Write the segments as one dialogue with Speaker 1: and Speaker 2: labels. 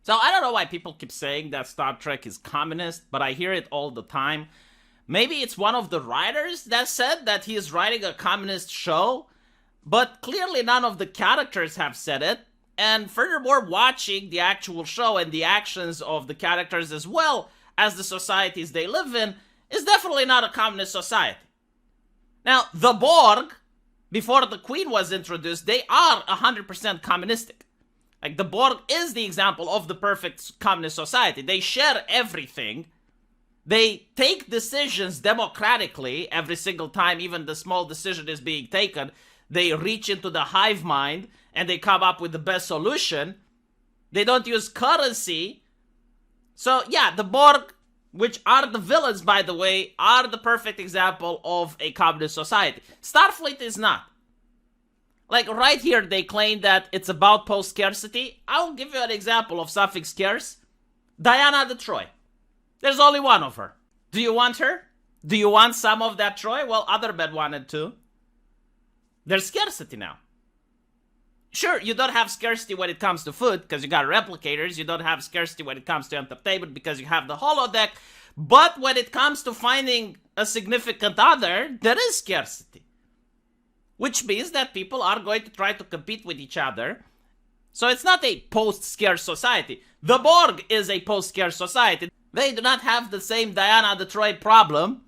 Speaker 1: So I don't know why people keep saying that Star Trek is communist, but I hear it all the time. Maybe it's one of the writers that said that he is writing a communist show, but clearly none of the characters have said it. And furthermore, watching the actual show and the actions of the characters as well as the societies they live in is definitely not a communist society. Now, the Borg, before the Queen was introduced, they are 100% communistic. Like, the Borg is the example of the perfect communist society. They share everything. They take decisions democratically every single time, even the small decision is being taken. They reach into the hive mind and they come up with the best solution. They don't use currency. So, yeah, the Borg, which are the villains, by the way, are the perfect example of a communist society. Starfleet is not. Like, right here, they claim that it's about post-scarcity. I'll give you an example of something scarce. Diana the Troy. There's only one of her. Do you want her? Do you want some of that Troy? Well, other men wanted to. There's scarcity now. Sure, you don't have scarcity when it comes to food, because you got replicators. You don't have scarcity when it comes to entertainment, because you have the holodeck. But when it comes to finding a significant other, there is scarcity. Which means that people are going to try to compete with each other. So it's not a post-scarce society. The Borg is a post-scarce society. They do not have the same Diana the Troy problem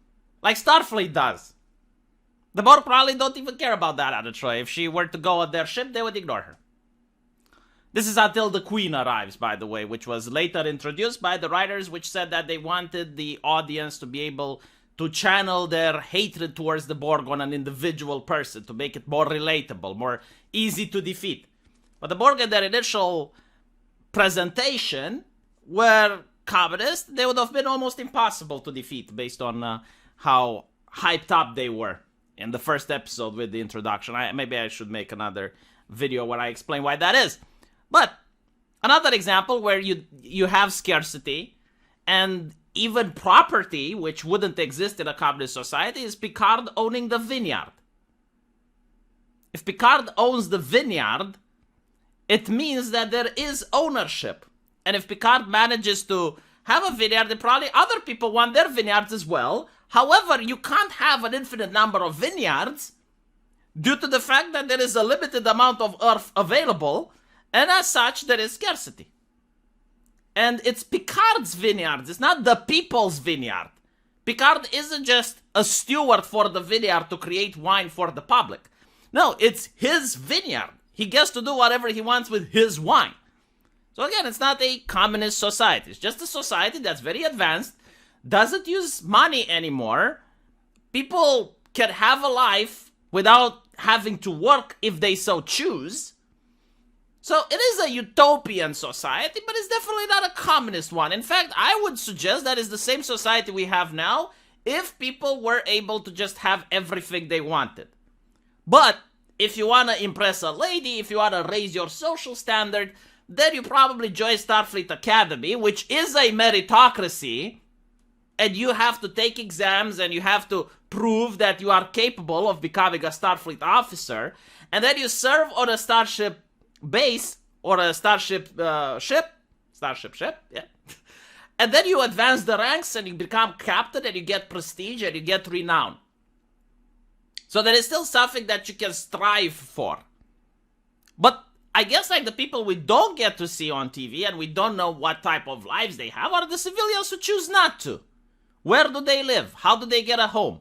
Speaker 1: like Starfleet does. The Borg probably don't even care about Diana the Troy. If she were to go on their ship, they would ignore her. This is until the Queen arrives, by the way, which was later introduced by the writers, which said that they wanted the audience to be able to channel their hatred towards the Borg on an individual person, to make it more relatable, more easy to defeat. But the Borg in their initial presentation were communists. They would have been almost impossible to defeat based on how hyped up they were in the first episode with the introduction. Maybe I should make another video where I explain why that is. But another example where you have scarcity and even property, which wouldn't exist in a communist society, is Picard owning the vineyard. If Picard owns the vineyard, it means that there is ownership. And if Picard manages to have a vineyard, then probably other people want their vineyards as well. However, you can't have an infinite number of vineyards due to the fact that there is a limited amount of earth available, and as such, there is scarcity. And it's Picard's vineyard. It's not the people's vineyard. Picard isn't just a steward for the vineyard to create wine for the public. No, it's his vineyard. He gets to do whatever he wants with his wine. So again, it's not a communist society. It's just a society that's very advanced, doesn't use money anymore. People can have a life without having to work if they so choose. So it is a utopian society, but it's definitely not a communist one. In fact, I would suggest that it's the same society we have now if people were able to just have everything they wanted. But if you want to impress a lady, if you want to raise your social standard, then you probably join Starfleet Academy, which is a meritocracy, and you have to take exams and you have to prove that you are capable of becoming a Starfleet officer, and then you serve on a starship base or a starship ship, yeah. And then you advance the ranks and you become captain and you get prestige and you get renown. So there is still something that you can strive for. But I guess like the people we don't get to see on TV and we don't know what type of lives they have are the civilians who choose not to. Where do they live? How do they get a home?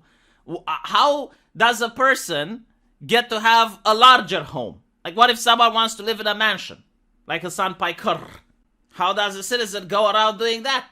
Speaker 1: How does a person get to have a larger home? Like, what if someone wants to live in a mansion? Like Hassan Piker. How does a citizen go around doing that?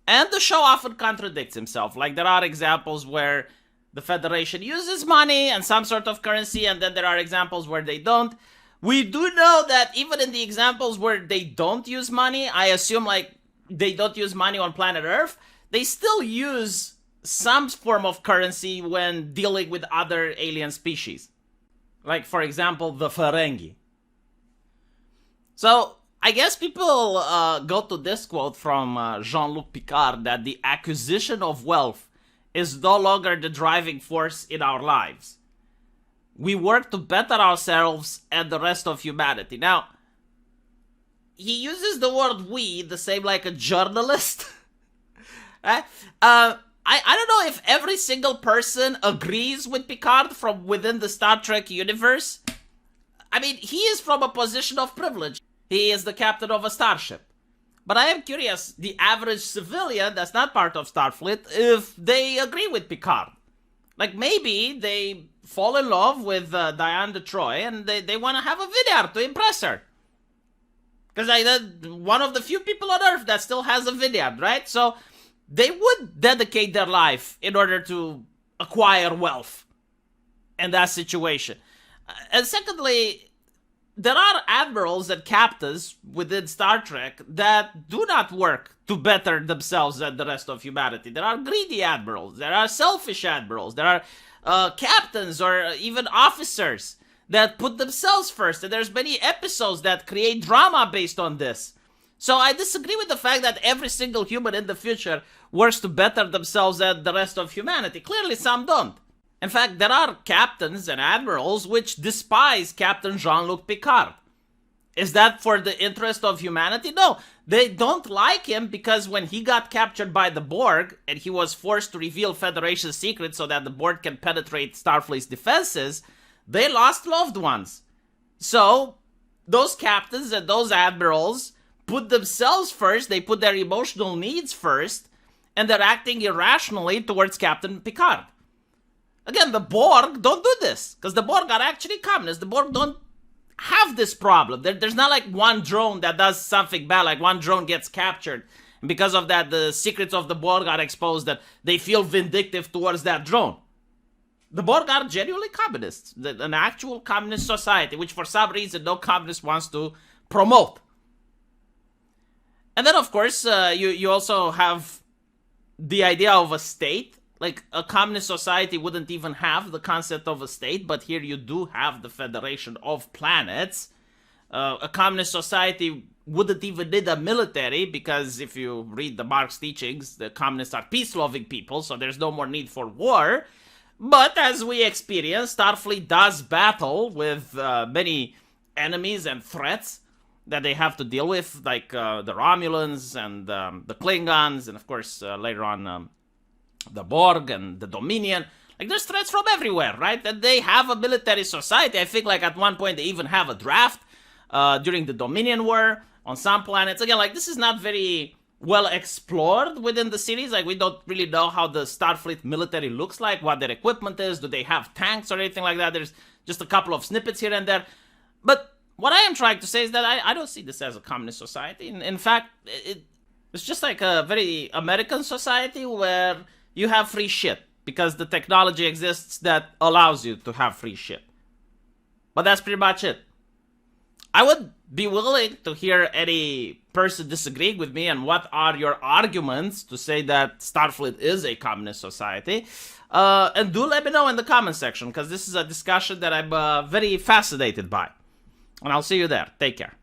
Speaker 1: And the show often contradicts himself. Like, there are examples where the Federation uses money and some sort of currency, and then there are examples where they don't. We do know that even in the examples where they don't use money, I assume, like, they don't use money on planet Earth, they still use some form of currency when dealing with other alien species. Like, for example, the Ferengi. So, I guess people go to this quote from Jean-Luc Picard that the acquisition of wealth is no longer the driving force in our lives. We work to better ourselves and the rest of humanity. Now, he uses the word we the same like a journalist. I don't know if every single person agrees with Picard from within the Star Trek universe. I mean, he is from a position of privilege. He is the captain of a starship. But I am curious, the average civilian that's not part of Starfleet, if they agree with Picard. Like, maybe they fall in love with Diane de Troy and they want to have a Vidyard to impress her. Because one of the few people on Earth that still has a Vidyard, right? So they would dedicate their life in order to acquire wealth in that situation. And secondly, there are admirals and captains within Star Trek that do not work to better themselves than the rest of humanity. There are greedy admirals, there are selfish admirals, there are captains or even officers that put themselves first, and there's many episodes that create drama based on this. So I disagree with the fact that every single human in the future works to better themselves than the rest of humanity. Clearly some don't. In fact, there are captains and admirals which despise Captain Jean-Luc Picard. Is that for the interest of humanity? No, they don't like him because when he got captured by the Borg and he was forced to reveal Federation secrets so that the Borg can penetrate Starfleet's defenses, they lost loved ones. So, those captains and those admirals put themselves first, they put their emotional needs first, and they're acting irrationally towards Captain Picard. Again, the Borg don't do this, because the Borg are actually communists. The Borg don't have this problem. There's not like one drone that does something bad, like one drone gets captured, and because of that, the secrets of the Borg are exposed, that they feel vindictive towards that drone. The Borg are genuinely communists, an actual communist society, which for some reason no communist wants to promote. And then, of course, you also have the idea of a state. Like, a communist society wouldn't even have the concept of a state, but here you do have the Federation of Planets. A communist society wouldn't even need a military, because if you read the Marx teachings, the communists are peace-loving people, so there's no more need for war. But as we experience, Starfleet does battle with many enemies and threats that they have to deal with, like the Romulans and the Klingons, and of course, later on, the Borg and the Dominion. Like, there's threats from everywhere, right? And they have a military society. I think, like, at one point they even have a draft during the Dominion War on some planets. Again, like, this is not very well explored within the series. Like, we don't really know how the Starfleet military looks like, what their equipment is, do they have tanks or anything like that. There's just a couple of snippets here and there. But what I am trying to say is that I don't see this as a communist society. In fact, it's just like a very American society where you have free shit, because the technology exists that allows you to have free shit. But that's pretty much it. I would be willing to hear any person disagreeing with me, and what are your arguments to say that Starfleet is a communist society. And do let me know in the comment section, because this is a discussion that I'm very fascinated by. And I'll see you there. Take care.